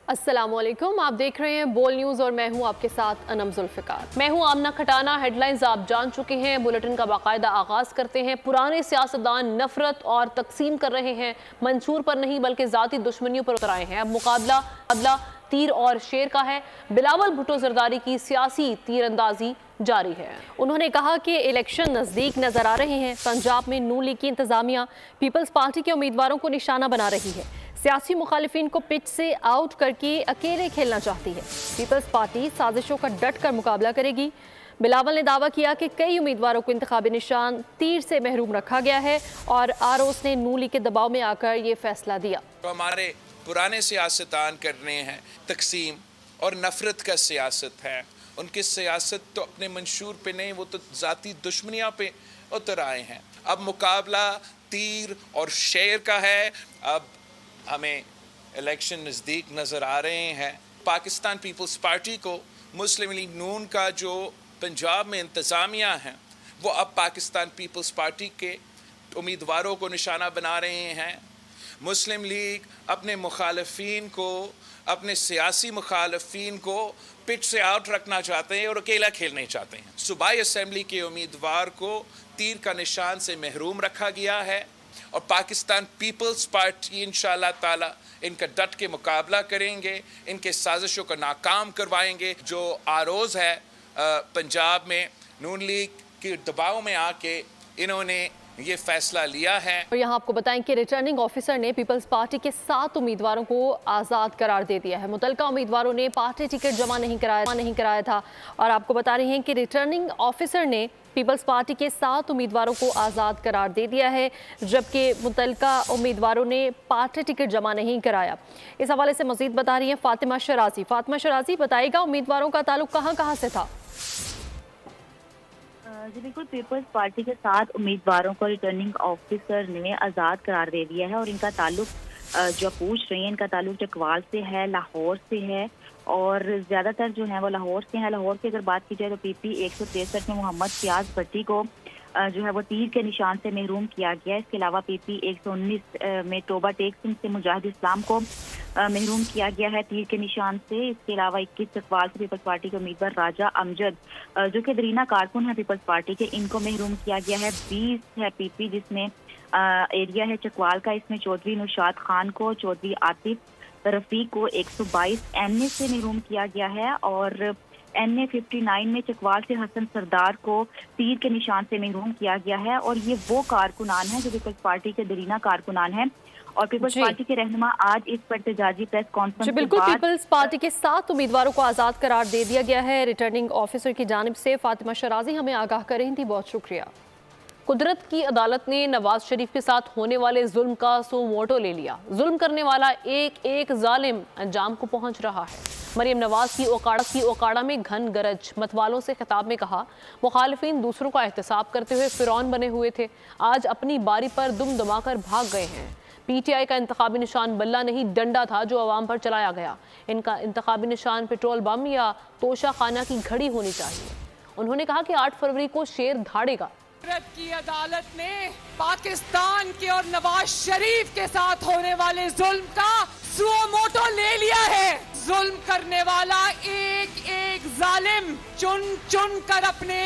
अस्सलामुअलैकुम, आप देख रहे हैं बोल न्यूज़ और मैं हूं आपके साथ अनम जुल्फ़िकार। मैं हूं आमना खटाना। हेडलाइंस आप जान चुके हैं। बुलेटिन का बाकायदा आगाज़ करते हैं। पुराने सियासतदान नफरत और तकसीम कर रहे हैं, मंशूर पर नहीं बल्कि ज़ाती दुश्मनियों पर उतर आए हैं। अब मुकाबला तीर और शेर का है। बिलावल भुट्टो जरदारी की सियासी तीरंदाजी जारी है। उन्होंने कहा कि इलेक्शन नज़दीक नजर आ रहे हैं। पंजाब में नून लीग की इंतजामिया पीपल्स पार्टी के उम्मीदवारों को निशाना बना रही है। सियासी मुखालिफिन को पिच से आउट करके अकेले खेलना चाहती है। पीपल्स पार्टी साजिशों का डट कर मुकाबला करेगी। बिलावल ने दावा किया कि कई उम्मीदवारों को इंतखाबी निशान तीर से महरूम रखा गया है और आरोस ने नून लीग के दबाव में आकर ये फैसला दिया। तो हमारे पुराने सियासतदान कर रहे हैं तकसीम और नफरत का सियासत है। उनकी सियासत तो अपने मंशूर पे नहीं, वो तो ज़ाती दुश्मनियाँ पे उतर आए हैं। अब मुकाबला तीर और शेर का है। अब हमें इलेक्शन नज़दीक नज़र आ रहे हैं। पाकिस्तान पीपल्स पार्टी को मुस्लिम लीग नून का जो पंजाब में इंतज़ामिया है, वो अब पाकिस्तान पीपल्स पार्टी के उम्मीदवारों को निशाना बना रहे हैं। मुस्लिम लीग अपने मुखालफीन को, अपने सियासी मुखालफीन को पिच से आउट रखना चाहते हैं और अकेला खेलना चाहते हैं। सूबाई असम्बली के उम्मीदवार को तीर का निशान से महरूम रखा गया है और पाकिस्तान पीपल्स पार्टी इंशाअल्लाह ताला इनका डट के मुकाबला करेंगे, इनके साजिशों को नाकाम करवाएंगे। जो आरोज़ है पंजाब में नून लीग के दबाव में आके इन्होंने ये फैसला लिया है। और यहाँ आपको बताएं कि रिटर्निंग ऑफिसर ने पीपल्स पार्टी के 7 उम्मीदवारों को आज़ाद करार दे दिया है। मुतलका उम्मीदवारों ने पार्टी टिकट जमा नहीं कराया था और आपको बता रहे हैं कि रिटर्निंग ऑफिसर ने पीपल्स पार्टी के 7 उम्मीदवारों को आज़ाद करार दे दिया है, जबकि मुतलका उम्मीदवारों ने पार्टी टिकट जमा नहीं कराया। इस हवाले से मजीद बता रही हैं फातिमा शराजी। फातिमा शराजी, बताइएगा उम्मीदवारों का ताल्लुक कहाँ से था? जी बिल्कुल, पीपल्स पार्टी के 7 उम्मीदवारों को रिटर्निंग ऑफिसर ने आज़ाद करार दे दिया है और इनका ताल्लुक जो पूछ रही हैं, इनका ताल्लुक चकवाल से है, लाहौर से है और ज़्यादातर जो है वो लाहौर से है। लाहौर की अगर बात की जाए तो PP 163 में मोहम्मद सियाज भट्टी को जो है वो तीर के निशान से महरूम किया गया। इसके अलावा PP 119 में तोबा टेक सिंह से मुजाहिद इस्लाम को महरूम किया गया है तीर के निशान से। इसके अलावा 21 चकवाल से पीपल्स पार्टी के उम्मीदवार राजा अमजद जो कि दरीना कारकुन है पीपल्स पार्टी के, इनको महरूम किया गया है। 20 है PP जिसमें एरिया है चकवाल का, इसमें चौधरी नुशाद खान को, चौधरी आतिफ रफीक को 122 NA से महरूम किया गया है और NA 59 में चकवाल से हसन सरदार को तीर के निशान से महरूम किया गया है। और ये वो कारकुनान है जो पीपल्स पार्टी के दरीना कारकुनान है और पीपल्स पार्टी के रहनुमा आज इस पर एहतजाजी प्रेस कॉन्फ्रेंस बिल्कुल पीपल्स पार्टी के 7 उम्मीदवारों को आज़ाद करार दे दिया गया है रिटर्निंग ऑफिसर की जानिब से। फातिमा शराजी हमें आगाह कर रही थी, बहुत शुक्रिया। कुदरत की अदालत ने नवाज शरीफ के साथ होने वाले जुल्म का सो मोटो ले लिया। जुल्म करने वाला एक जालिम अंजाम को पहुंच रहा है। मरियम नवाज की ओकाड़ा में घन गरज मतवालों से खिताब में कहा, मुखालिफिन दूसरों का एहतसाब करते हुए फिरौन बने हुए थे, आज अपनी बारी पर दुम दमाकर भाग गए हैं। PTI का इंतखाबी निशान बल्ला नहीं डंडा था जो अवाम पर चलाया गया। इनका इंतखाबी निशान पेट्रोल बम या तोशा खाना की घड़ी होनी चाहिए। उन्होंने कहा कि 8 फरवरी को शेर धाड़ेगा। कुदरत की अदालत ने पाकिस्तान के और नवाज शरीफ के साथ होने वाले जुल्म का सुओ मोटो ले लिया है। जुल्म करने वाला एक जालिम चुन चुन कर अपने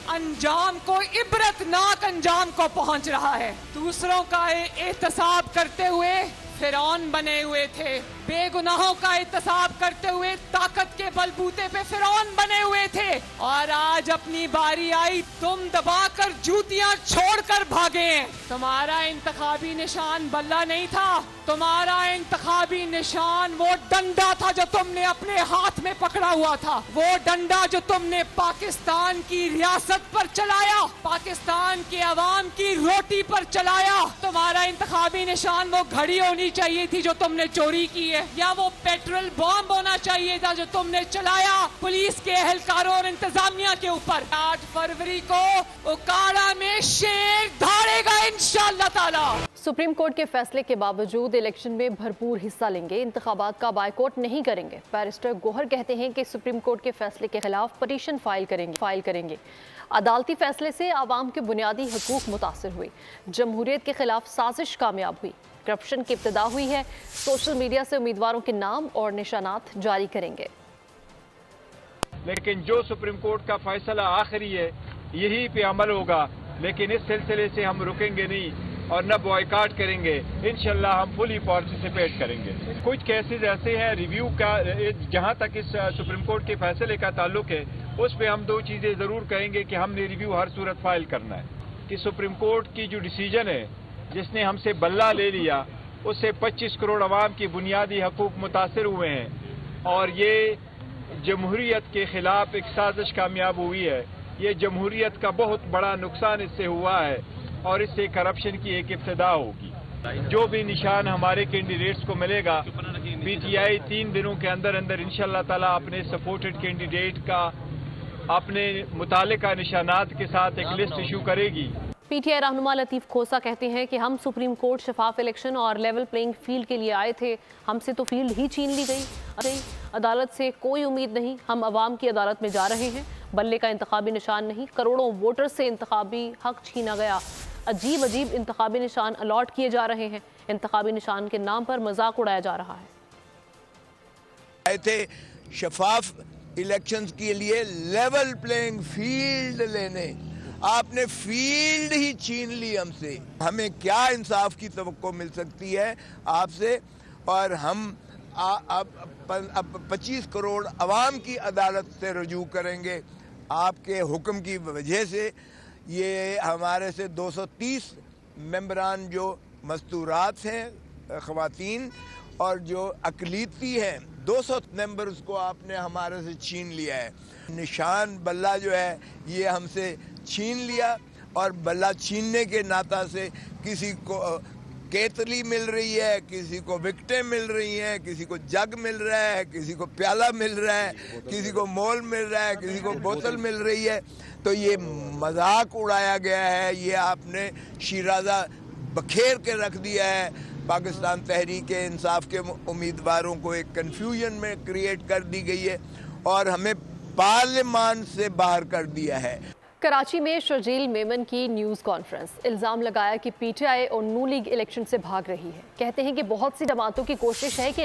अंजाम को, इबरतनाक अंजाम को पहुंच रहा है। दूसरों का एहतसाब करते हुए फिरौन बने हुए थे, बेगुनाहों का एहतसाब करते हुए ताकत के बलबूते पे फिरौन बने हुए थे और आज अपनी बारी आई, तुम दबाकर जूतियां छोड़कर भागे। तुम्हारा इंतखाबी निशान बल्ला नहीं था, तुम्हारा इंतखाबी निशान वो डंडा था जो तुमने अपने हाथ में पकड़ा हुआ था, वो डंडा जो तुमने पाकिस्तान की रियासत पर चलाया, पाकिस्तान के अवाम की रोटी पर चलाया। तुम्हारा इंतखाबी निशान वो घड़ी होनी चाहिए थी जो तुमने चोरी की है, या वो पेट्रोल बॉम्ब होना चाहिए था जो तुमने चलाया पुलिस के एहलकारों और इंतजामिया के ऊपर। 8 फरवरी को ओकाड़ा में शेर धाड़ेगा इंशाअल्लाह ताला। सुप्रीम कोर्ट के फैसले के बावजूद इलेक्शन में भरपूर हिस्सा लेंगे, इंतखाबात का बायकॉट नहीं करेंगे। बैरिस्टर गोहर कहते हैं कि सुप्रीम कोर्ट के फैसले के खिलाफ पटिशन फाइल करेंगे। अदालती फैसले से आवाम के बुनियादी हकूक मुतासर हुए, जमहूरियत के खिलाफ साजिश कामयाब हुई। करप्शन की इब्तिदा हुई है। सोशल मीडिया से उम्मीदवारों के नाम और निशानात जारी करेंगे। लेकिन जो सुप्रीम कोर्ट का फैसला आखिरी है यही पे अमल होगा, लेकिन इस सिलसिले से हम रुकेंगे नहीं और न बॉयकॉट करेंगे। इंशाल्लाह हम फुली पार्टिसिपेट करेंगे। कुछ केसेस ऐसे हैं रिव्यू का, जहां तक इस सुप्रीम कोर्ट के फैसले का ताल्लुक है उस पे हम दो चीजें जरूर कहेंगे कि हमने रिव्यू हर सूरत फाइल करना है कि सुप्रीम कोर्ट की जो डिसीजन है जिसने हमसे बल्ला ले लिया उससे 25 करोड़ अवाम की बुनियादी हकूक मुतासर हुए हैं और ये जमहूरियत के खिलाफ एक साजिश कामयाब हुई है। ये जमहूरियत का बहुत बड़ा नुकसान इससे हुआ है और इससे करप्शन की एक इब्तिदा होगी। जो भी निशान हमारे कैंडिडेट्स को मिलेगा, पीटीआई 3 दिनों के अंदर अंदर इंशाअल्लाह ताला अपने सपोर्टेड कैंडिडेट का अपने मुतालिका निशानात के साथ एक लिस्ट इशू करेगी। पीटीआई रहनुमा लतीफ खोसा कहते हैं कि हम सुप्रीम कोर्ट शफाफ इलेक्शन और लेवल प्लेइंग फील्ड के लिए आए थे, हमसे तो फील्ड ही छीन ली गई। अदालत से कोई उम्मीद नहीं, हम अवाम की अदालत में जा रहे हैं। बल्ले का इंतखाबी निशान नहीं, करोड़ों वोटर से इंतखाबी हक छीना गया। अजीब अजीब इंतखाबी निशान अलॉट किए जा रहे हैं। इंतखाबी निशान के नाम पर मजाक उड़ाया जा रहा है। आए थे शफाफ इलेक्शंस के लिए लेवल प्लेइंग फील्ड लेने, आपने फील्ड ही छीन ली हमसे। हमें क्या इंसाफ की तवक्को मिल सकती है आपसे? और हम अब 25 करोड़ अवाम की अदालत से रजू करेंगे आपके हुक्म की वजह से। ये हमारे से 230 मेंबरान जो मस्तूरात हैं ख़वातीन और जो अकलीती हैं 200 मेंबर्स को आपने हमारे से छीन लिया है। निशान बल्ला जो है ये हमसे छीन लिया और बल्ला छीनने के नाता से किसी को केतली मिल रही है, किसी को विकटें मिल रही हैं, किसी को जग मिल रहा है, किसी को प्याला मिल रहा है, किसी को मोल मिल रहा है, किसी को बोतल मिल रही है। तो ये मजाक उड़ाया गया है, ये आपने शिराजा बखेर के रख दिया है। पाकिस्तान तहरीक इंसाफ के उम्मीदवारों को एक कन्फ्यूजन में क्रिएट कर दी गई है और हमें पार्लियामान से बाहर कर दिया है। कराची में शर्जील मेमन की न्यूज़ कॉन्फ्रेंस, इल्ज़ाम लगाया कि पीटीआई और नू लीग इलेक्शन से भाग रही है। कहते हैं कि बहुत सी जमातों की कोशिश है कि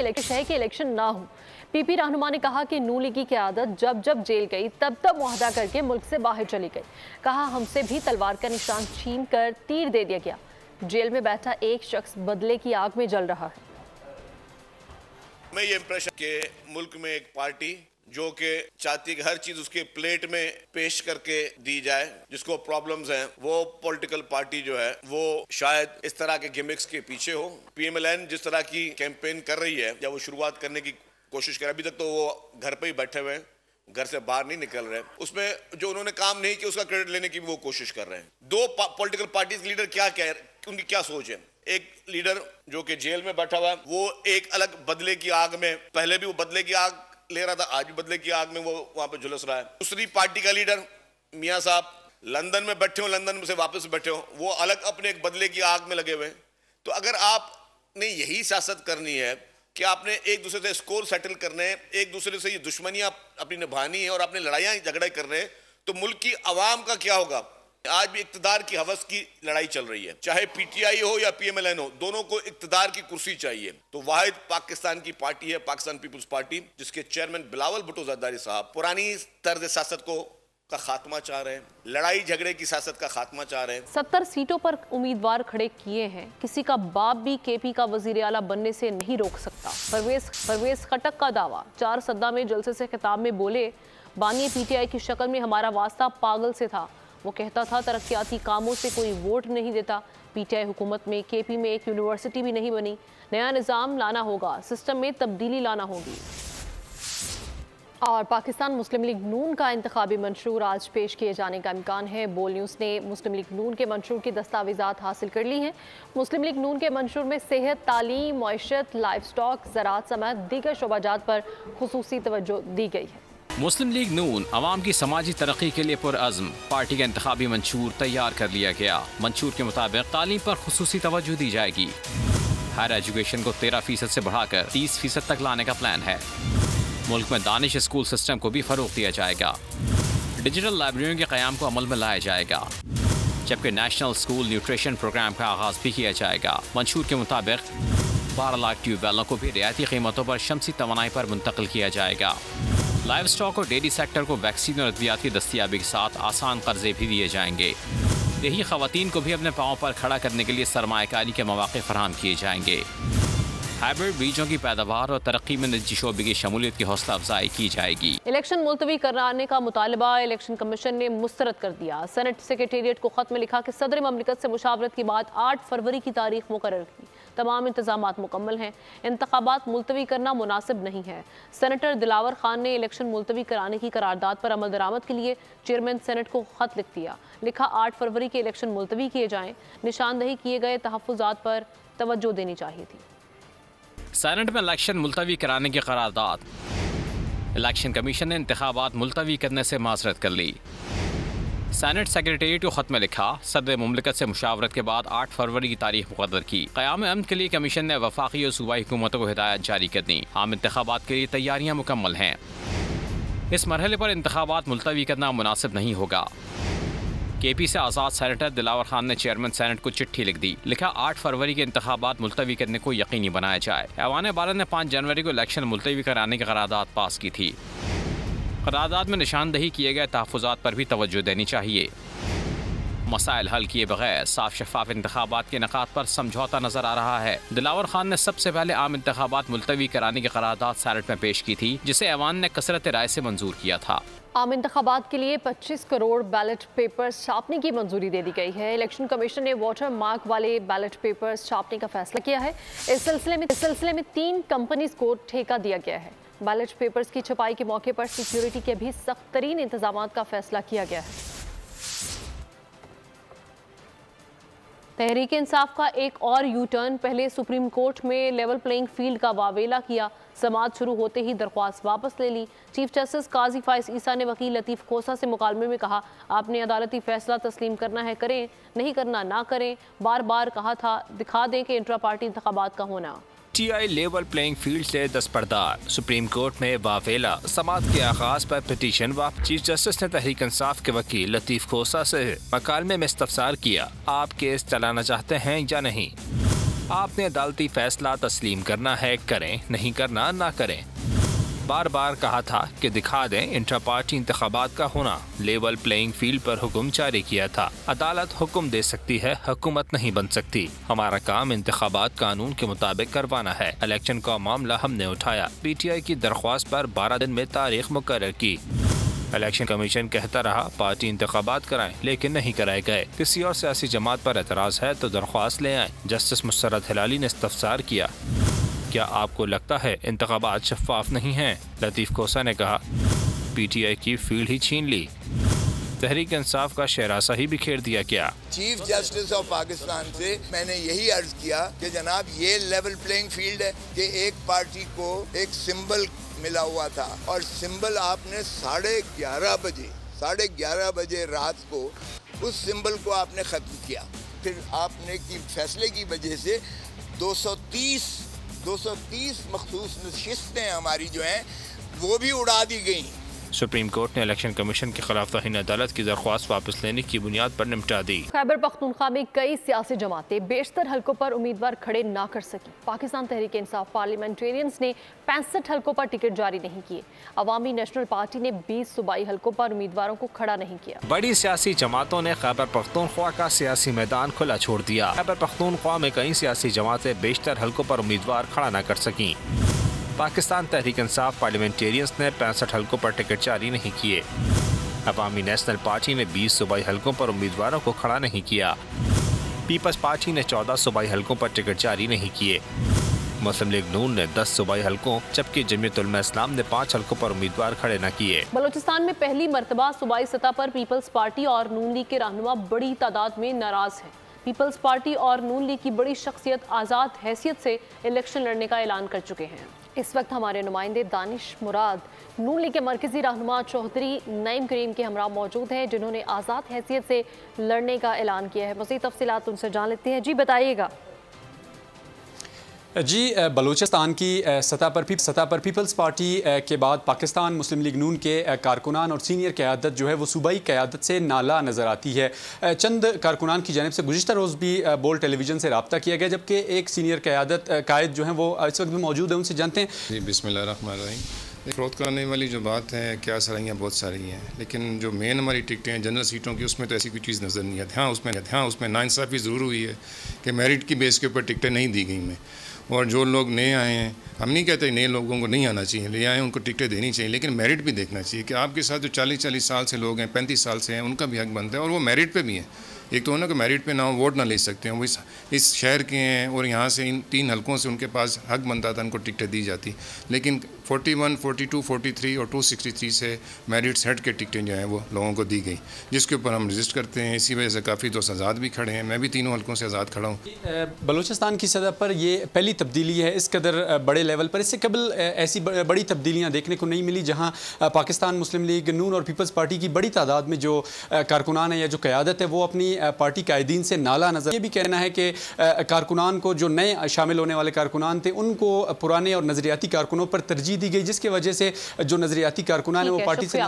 इलेक्शन ना हो। पीपी रहनुमा ने कहा कि नू लीगी क़यादत जब जब जेल गई तब तब मुआहदा करके मुल्क से बाहर चली गई। कहा हमसे भी तलवार का निशान छीन कर तीर दे दिया गया। जेल में बैठा एक शख्स बदले की आग में जल रहा है। मैं ये इंप्रेशन के मुल्क में एक पार्टी जो कि चाहती है कि हर चीज उसके प्लेट में पेश करके दी जाए, जिसको प्रॉब्लम्स हैं, वो पॉलिटिकल पार्टी जो है वो शायद इस तरह के गिमिक्स के पीछे हो। पीएमएलएन जिस तरह की कैंपेन कर रही है या वो शुरुआत करने की कोशिश कर, अभी तक तो वो घर पे ही बैठे हुए हैं, घर से बाहर नहीं निकल रहे। उसमें जो उन्होंने काम नहीं किया उसका क्रेडिट लेने की भी वो कोशिश कर रहे हैं। दो पॉलिटिकल पार्टीज लीडर क्या कह रहे, उनकी क्या सोच है? एक लीडर जो कि जेल में बैठा हुआ है, वो एक अलग बदले की आग में, पहले भी वो बदले की आग ले रहा था, आज भी बदले की आग में वो वहां पे झुलस रहा है। दूसरी पार्टी का लीडर मियां साहब लंदन में बैठे हो, लंदन में से वापस बैठे हो, वो अलग अपने एक बदले की आग में लगे हुए। तो अगर आपने यही सियासत करनी है कि आपने एक दूसरे से स्कोर सेटल करने हैं, एक दूसरे से ये दुश्मनियां अपनी निभानी है और अपने लड़ाइयां झगड़े कर रहे हैं, तो मुल्क की आवाम का क्या होगा? आज भी इक्तदार की हवस की लड़ाई चल रही है, चाहे पीटीआई हो या पीएमएलएन हो, दोनों को इक्तदार की कुर्सी चाहिए। तो वाहिद पाकिस्तान की पार्टी है पाकिस्तान पीपुल्स पार्टी, जिसके चेयरमैन बिलावल भुट्टो जरदारी साहब पुरानी तर्ज सियासत का खात्मा चाह रहे हैं, लड़ाई झगड़े की सियासत का खात्मा चाह रहे हैं। 70 सीटों पर उम्मीदवार खड़े किए हैं। किसी का बाप भी केपी का वजीर आला बनने से नहीं रोक सकता। परवेज खटक का दावा। 4 सद्दा में जलसे से खिताब में बोले, बानी पीटीआई की शक्ल में हमारा वास्ता पागल से था। वो कहता था तरक्याती कामों से कोई वोट नहीं देता। पीटीआई हुकूमत में केपी में एक यूनिवर्सिटी भी नहीं बनी। नया निज़ाम लाना होगा, सिस्टम में तब्दीली लाना होगी। और पाकिस्तान मुस्लिम लीग नून का इंतखाबी मंशूर आज पेश किए जाने का इम्कान है। बोल न्यूज़ ने मुस्लिम लीग नून के मंशूर की दस्तावेज़ात हासिल कर ली हैं। मुस्लिम लीग नून के मंशूर में सेहत, तालीम, मईशत, लाइफ स्टॉक, ज़राअत समेत दीगर शोबाजात पर खुसूसी तवज्जो दी गई है। मुस्लिम लीग नून अवाम की समाजी तरक्की के लिए पुरअज़्म। पार्टी का इंतखाबी मंशूर तैयार कर लिया गया। मंशूर के मुताबिक तालीम पर खुसूसी तवज्जो दी जाएगी। हायर एजुकेशन को 13% से बढ़ाकर 30% तक लाने का प्लान है। मुल्क में दानिश स्कूल सिस्टम को भी फ़रोग़ दिया जाएगा। डिजिटल लाइब्रेरियों के क़याम को अमल में लाया जाएगा। जबकि नेशनल स्कूल न्यूट्रिशन प्रोग्राम का आगाज भी किया जाएगा। मंशूर के मुताबिक 12 लाख ट्यूबवेलों को भी रियायती कीमतों पर शमसी तवानाई पर मुंतकिल किया जाएगा। लाइव स्टॉक और डेयरी सेक्टर को वैक्सीन और अद्वियाती दस्तियाबी के साथ आसान कर्जे भी दिए जाएंगे। यही खवातीन को भी अपने पाँव पर खड़ा करने के लिए सरमायाकारी के मौके फराहम किए जाएंगे। हाइब्रिड बीजों की पैदावार और तरक्की में निजी शोबे की शमूलियत की हौसला अफजाई की जाएगी। इलेक्शन मुलतवी कराने का मुतालबा इलेक्शन कमीशन ने मुस्तरद कर दिया। सेनेट सेक्रेटेरिएट को खत में लिखा कि सदर ममलिकत से मुशावरत के बाद 8 फरवरी की तारीख मुकर्रर की। तमाम इंतजामात मुकम्मल हैं। इंतखाबात मुलतवी करना मुनासिब नहीं है। सेनेटर दिलावर खान ने इलेक्शन मुलतवी कराने की करारदाद पर अमल दरामद के लिए चेयरमैन सेनेट को खत लिख दिया। लिखा 8 फरवरी के इलेक्शन मुलतवी किए जाएं। निशानदही किए गए तहफ़्फ़ुज़ात पर तवज्जो देनी चाहिए थी। सेनेट में इलेक्शन मुलतवी कराने की करारदाद। इलेक्शन कमीशन ने इंतखाबात मुलतवी करने से माजरत कर ली। सेनेट सेक्रेटेरिएट को खत में लिखा, सदर मुमलिकत से मुशावरत के बाद 8 फरवरी की तारीख मुकर्रर की। क़याम अमन के लिए कमीशन ने वफाकी और सूबाई हुकूमतों को हिदायत जारी कर दी। आम इंतखाबात के लिए तैयारियाँ मुकम्मल हैं। इस मरहले पर इंतखाबात मुलतवी करना मुनासिब नहीं होगा। KP से आज़ाद सेनेटर दिलावर खान ने चेयरमैन सेनेट को चिट्ठी लिख दी। लिखा 8 फरवरी के इंतखाबात मुलतवी करने को यकीनी बनाया जाए। ऐवान बाला ने 5 जनवरी को इलेक्शन मुलतवी कराने की करारदाद पास की थी। करारदाद में निशानदही किए गए तहफ़्फ़ुज़ात पर भी तवज्जो देनी चाहिए। मसाइल हल किए बगैर साफ शफाफ इंतखाबात के इनेकाद पर समझौता नजर आ रहा है। दिलावर खान ने सबसे पहले आम इंतखाबात मुलतवी कराने की करारदाद सेनेट में पेश की थी, जिसे ऐवान ने कसरत राय से मंजूर किया था। आम इंतखाबात के लिए 25 करोड़ बैलेट पेपर्स छापने की मंजूरी दे दी गई है। इलेक्शन कमीशन ने वाटर मार्क वाले बैलेट पेपर्स छापने का फैसला किया है। इस सिलसिले में 3 कंपनीज को ठेका दिया गया है। बैलेट पेपर्स की छपाई के मौके पर सिक्योरिटी के भी सख्त तरीन इंतजाम का फैसला किया गया है। तहरीक इंसाफ का एक और यू टर्न। पहले सुप्रीम कोर्ट में लेवल प्लेइंग फील्ड का वावेला किया। समाअत शुरू होते ही दरख्वास्त वापस ले ली। चीफ जस्टिस काजी फाइज ईसा ने वकील लतीफ़ खोसा से मुकालमे में कहा, आपने अदालती फैसला तस्लीम करना है करें, नहीं करना ना करें। बार बार कहा था, दिखा दें कि इंट्रा पार्टी इंतखाबात का होना। TI लेवल प्लेइंग फील्ड से दस्तबरदार। सुप्रीम कोर्ट में वावेला। समाअत के आगाज पर पिटीशन वापस। चीफ जस्टिस ने तहरीक इंसाफ के वकील लतीफ़ खोसा से मकालमे में इस्तफसार किया, आप केस चलाना चाहते हैं या नहीं। आपने अदालती फैसला तस्लीम करना है करें, नहीं करना ना करें। बार बार कहा था कि दिखा दें इंट्रा पार्टी इंतखाबात का होना। लेवल प्लेइंग फील्ड पर हुक्म जारी किया था। अदालत हुक्म दे सकती है, हुकूमत नहीं बन सकती। हमारा काम इंतखाबात कानून के मुताबिक करवाना है। इलेक्शन का मामला हमने उठाया। PTI की दरख्वास्त पर 12 दिन में तारीख मुकर्रर की। इलेक्शन कमीशन कहता रहा पार्टी इंतखाबात कराएं, लेकिन नहीं कराए गए। किसी और सियासी जमात पर एतराज है तो दरख्वास्त ले आए। जस्टिस मुसर्रत हिलाली ने इस्तफसार किया, क्या आपको लगता है इंतखाबात शफाफ नहीं हैं? लतीफ़ खोसा ने कहा, PTI की फील्ड ही छीन ली। तहरीक इंसाफ का शहरासा ही बिखेर दिया क्या? चीफ जस्टिस ऑफ पाकिस्तान से मैंने यही अर्ज किया कि जनाब ये लेवल प्लेइंग फील्ड है कि एक पार्टी को एक सिंबल मिला हुआ था और सिंबल आपने 11:30 बजे रात को उस सिंबल को आपने ख़त्म किया। फिर आपने की फैसले की वजह से 230 मखसूस नशिस्तें हमारी जो हैं वो भी उड़ा दी गई। सुप्रीम कोर्ट ने इलेक्शन कमीशन के खिलाफ तौहीन अदालत की दरख्वास्त वापस लेने की बुनियाद पर निपटा दी। खैबर पख्तूनख्वा में कई सियासी जमातें बेशतर हलकों पर उम्मीदवार खड़े ना कर सकी। पाकिस्तान तहरीक इंसाफ पार्लियामेंटेरियंस ने 65 हलकों पर टिकट जारी नहीं किए। अवामी नेशनल पार्टी ने 20 सूबाई हलकों पर उम्मीदवारों को खड़ा नहीं किया। बड़ी सियासी जमातों ने खैबर पख्तूनख्वा का सियासी मैदान खुला छोड़ दिया। खैबर पख्तूनख्वा में कई सियासी जमातें बेशतर हलकों पर उम्मीदवार खड़ा न कर सकी। पाकिस्तान तहरीक इंसाफ पार्लियामेंटेरियंस ने 65 हलकों पर टिकट जारी नहीं किए। अवामी नेशनल पार्टी ने 20 सूबाई हलकों पर उम्मीदवारों को खड़ा नहीं किया। पीपल्स पार्टी ने 14 सूबाई हलकों पर टिकट जारी नहीं किए। मुस्लिम लीग नून ने 10 सूबाई हलकों, जबकि जमीयत उलमा इस्लाम ने 5 हलकों पर उम्मीदवार खड़े न किए। बलूचिस्तान में पहली मरतबा सूबाई सतह पर पीपल्स पार्टी और नून लीग के रहनुमा बड़ी तादाद में नाराज हैं। पीपल्स पार्टी और नून लीग की बड़ी शख्सियत आज़ाद हैसियत से इलेक्शन लड़ने का ऐलान कर चुके हैं। इस वक्त हमारे नुमाइंदे दानिश मुराद नून लीग के मरकजी रहनुमा चौधरी नईम करीम के हमरा मौजूद हैं, जिन्होंने आज़ाद हैसियत से लड़ने का ऐलान किया है। मज़ीद तफसीलात उनसे जान लेते हैं। जी बताइएगा। जी, बलूचिस्तान की सतह पर पीपल्स पार्टी के बाद पाकिस्तान मुस्लिम लीग नून के कारकुनान और सीनियर क़यादत जो है वो सूबाई क़यादत से नाला नज़र आती है। चंद कारकुनान की जानिब से गुज़िश्ता रोज़ भी बोल टेलीविज़न से रब्ता किया गया, जबकि एक सीनियर कायद जो है वो इस वक्त भी मौजूद है, उनसे जानते हैं। जी, बिस्मिल्लाहिर्रहमानिर्रहीम। फ़रोख्त कराने वाली जो बात है, क्या सराहियाँ बहुत सारी हैं, लेकिन जो मेन हमारी टिकटें हैं जनरल सीटों की, उसमें तो ऐसी कोई चीज़ नज़र नहीं आती। हाँ, उसमें नाइंसाफ़ी ज़रूर हुई है कि मेरिट की बेस के ऊपर टिकटें नहीं दी गई में, और जो लोग नए आए हैं, हम नहीं कहते नए लोगों को नहीं आना चाहिए, ले आए उनको टिकटें देनी चाहिए, लेकिन मेरिट भी देखना चाहिए कि आपके साथ जो 40 साल से लोग हैं, 35 साल से हैं, उनका भी हक बनता है, और वो मेरिट पे भी हैं। एक तो ना कि मेरिट पे ना हो, वोट ना ले सकते हैं, वो इस शहर के हैं और यहाँ से इन 3 हलकों से उनके पास हक बनता था, उनको टिकटें दी जाती, लेकिन 41, 42, 43 और 263 से मेरिट सेट के टिकटें जो हैं वो लोगों को दी गई, जिसके ऊपर हम रजिस्ट करते हैं। इसी वजह से काफ़ी दोस्त आज़ाद भी खड़े हैं, मैं भी तीनों हलकों से आज़ाद खड़ा हूँ। बलूचिस्तान की सतह पर ये पहली तब्दीली है इस कदर बड़े लेवल पर। इससे कबल ऐसी बड़ी तब्दीलियाँ देखने को नहीं मिली, जहाँ पाकिस्तान मुस्लिम लीग नून और पीपल्स पार्टी की बड़ी तादाद में जो कारकुनान है या जो क़यादत है वो अपनी पार्टी कायदीन से नाला नज़र। ये भी कहना है कि कारकुनान को, जो नए शामिल होने वाले कारकुनान थे, उनको पुराने और नज़रियाती कारकुनों पर तरजीह दी गई, जिसकी वजह से जो नज़रियाती कारकुनान है वो पार्टी से।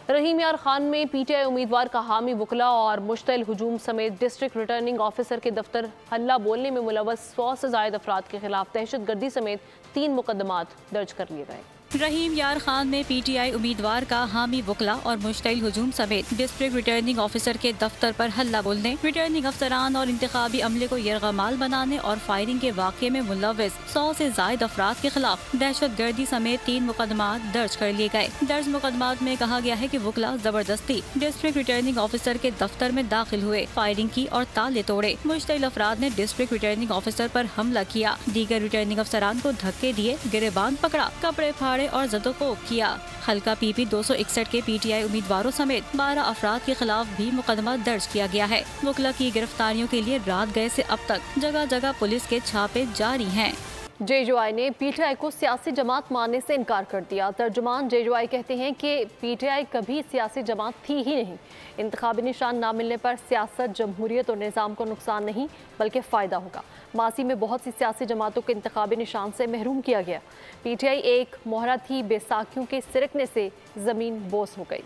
रहीम यार खान में पीटीआई उम्मीदवार का हामी वकला और मुश्तइल हुजूम समेत डिस्ट्रिक्ट रिटर्निंग ऑफिसर के दफ्तर हल्ला बोलने में मुलव्वस 100 से ज़ायद अफराद के खिलाफ दहशतगर्दी समेत 3 मुकदमात दर्ज कर लिए गए। रहीम यार खान में पीटीआई उम्मीदवार का हामी वकला और मुश्तइल हुजूम समेत डिस्ट्रिक्ट रिटर्निंग ऑफिसर के दफ्तर पर हल्ला बोलने, रिटर्निंग अफसरान और इंतखाबी अमले को यरगमाल बनाने और फायरिंग के वाक़े में मुलव्वस 100 से ज़ायद अफराद के खिलाफ दहशतगर्दी समेत 3 मुकदमात दर्ज कर लिए गए। दर्ज मुकदमात में कहा गया है कि वकला जबरदस्ती डिस्ट्रिक्ट रिटर्निंग ऑफिसर के दफ्तर में दाखिल हुए, फायरिंग की और ताले तोड़े। मुश्तइल अफराद ने डिस्ट्रिक्ट रिटर्निंग ऑफिसर पर हमला किया, दीगर रिटर्निंग अफसरान को धक्के दिए, गिरेबान पकड़ा, कपड़े फाड़े और जदोकोब किया। हल्का पीपी 261 के पीटीआई उम्मीदवारों समेत 12 अफराद के खिलाफ भी मुकदमा दर्ज किया गया है। वकला की गिरफ्तारियों के लिए रात गए से अब तक जगह जगह पुलिस के छापे जारी हैं। जेजेआई ने पीटीआई को सियासी जमात मानने से इनकार कर दिया। तर्जुमान जेजेआई कहते हैं कि पीटीआई कभी सियासी जमात थी ही नहीं। इंतखाबी निशान ना मिलने पर सियासत, जमहूरियत और निज़ाम को नुकसान नहीं बल्कि फ़ायदा होगा। मासी में बहुत सी सियासी जमातों को इंतखाबी निशान से महरूम किया गया। पीटीआई एक मोहरा थी, बेसाखियों के सिरकने से ज़मीन बोस हो गई।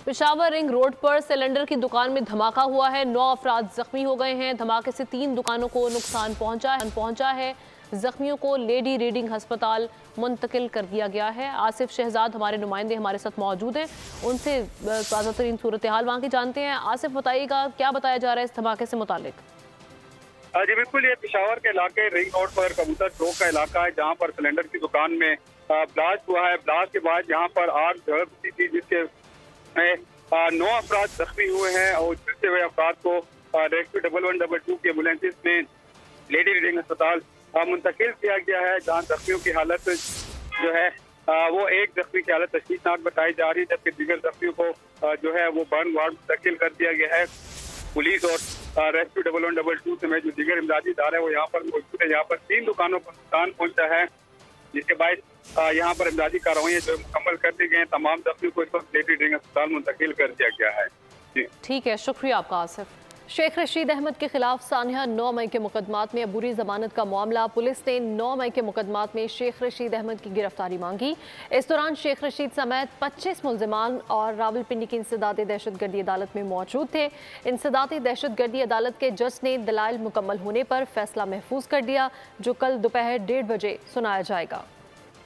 पेशावर रिंग रोड पर सिलेंडर की दुकान में धमाका हुआ है, 9 अफराद जख्मी हो गए हैं। धमाके से 3 दुकानों को नुकसान पहुंचा है। जख्मियों को लेडी रीडिंग अस्पताल मुंतकिल कर दिया गया है। आसिफ शहजाद हमारे नुमाइंदे हमारे साथ मौजूद हैं, उनसे ताज़ा तरीन सूरत हाल वहाँ की जानते हैं। आसिफ, बताइएगा क्या बताया जा रहा है इस धमाके से मुतालिक? जी बिल्कुल, ये पेशावर के इलाके रिंग रोड पर कबूतर चौक का इलाका है, जहाँ पर सिलेंडर की दुकान में ब्लास्ट हुआ है। ब्लास्ट के बाद यहाँ पर आग झड़पती थी, जिसके 9 अफराद जख्मी हुए हैं और जिससे हुए अफराद को रेस्क्यू 1112 की एम्बुलेंसेज में लेडी रीडिंग अस्पताल मुंतकिल किया गया है, जहाँ जख्मियों की हालत जो है वो एक जख्मी की हालत तशवीशनाक बताई जा रही है, जबकि दीगर जख्मियों को जो है वो बर्न वार्ड मुंतकिल कर दिया गया है। पुलिस और रेस्क्यू 1112 से में जो दीगर इमदादी इदारे वो यहाँ पर मौजूद है। यहाँ पर 3 दुकानों को नुकसान पहुंचा है, जिसके बाद यहाँ पर इमदादी कार्रवाई जो मुकम्मल कर दी गई हैं। तमाम जख्मियों को इस वक्त लेडी रीडिंग अस्पताल मुंतकिल कर दिया गया है। जी ठीक है, शुक्रिया आपका आसिफ। शेख रशीद अहमद के खिलाफ सानिया 9 मई के मुकदमात में अबूरी जमानत का मामला। पुलिस ने 9 मई के मुकदमात में शेख रशीद अहमद की गिरफ्तारी मांगी। इस दौरान शेख रशीद समेत 25 मुल्जिमान और रावलपिंडी की इंसदादी दहशतगर्दी अदालत में मौजूद थे। इंसदादी दहशतगर्दी अदालत के जज ने दलाइल मुकम्मल होने पर फैसला महफूज कर दिया, जो कल दोपहर 1:30 बजे सुनाया जाएगा।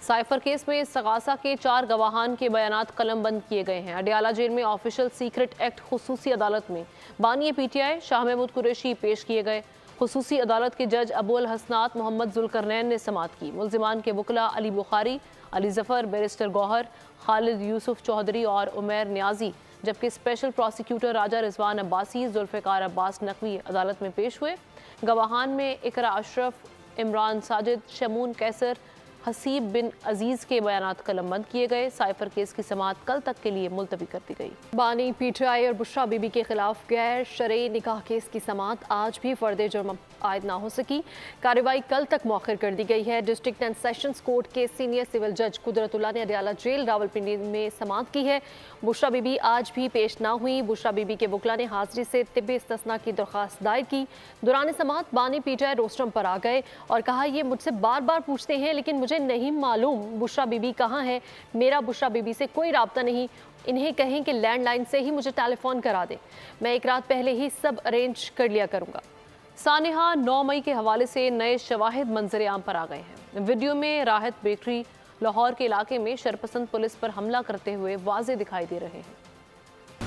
साइफर केस में सगासा के 4 गवाहान के बयानात कलमबंद किए गए हैं। अडियाला जेल में ऑफिशियल सीक्रेट एक्ट खुसूसी अदालत में बानी पीटीआई शाह महमूद कुरैशी पेश किए गए। खुसूसी अदालत के जज अबुल हसनात मोहम्मद जुल्करनैन ने समाअत की। मुल्जिमान के वकला अली बुखारी, अली जफर, बैरिस्टर गौहर, खालिद यूसुफ चौधरी और उमैर न्याजी, जबकि स्पेशल प्रोसिक्यूटर राजा रिजवान अब्बासी, जुल्फ़िकार अब्बास नकवी अदालत में पेश हुए। गवाहान में इकरा अशरफ, इमरान साजिद, शमून कैसर, हसीब बिन अजीज के बयानात कलमबंद किए गए। साइफर केस की समाअत कल तक के लिए मुलतवी कर दी गई। बानी PTI और बुशरा बीबी के खिलाफ गैर शरई निकाह केस की समाअत आज भी फर्द जुर्म आयद ना हो सकी। कार्रवाई कल तक मौखर कर दी गई है। डिस्ट्रिक्ट एंड सेशंस कोर्ट के सीनियर सिविल जज कुदरतुल्लाह ने अडयाला जेल रावलपिंडी में समाअत की है। बुशरा बीबी आज भी पेश ना हुई। बुशरा बीबी के वकला ने हाजिरी से तिब्बी इस्तिस्ना की दरख्वास्त दायर की। दौरान समाअत बानी PTI रोस्टरम पर आ गए और कहा, ये मुझसे बार बार पूछते हैं लेकिन मुझे नहीं मालूम बुशरा बीबी कहाँ है। मेरा बुशरा बीबी से कोई राब्ता नहीं। इन्हें कहें कि लैंडलाइन से ही मुझे टेलीफोन करा दें। मैं एक रात पहले ही सब अरेंज कर लिया करूँगा। सानिहा 9 मई के हवाले से नए शवाहिद मंजर आम पर आ गए हैं। वीडियो में राहत बेकरी लाहौर के इलाके में शरपसंद पुलिस पर हमला करते हुए वाज़े दिखाई दे रहे हैं।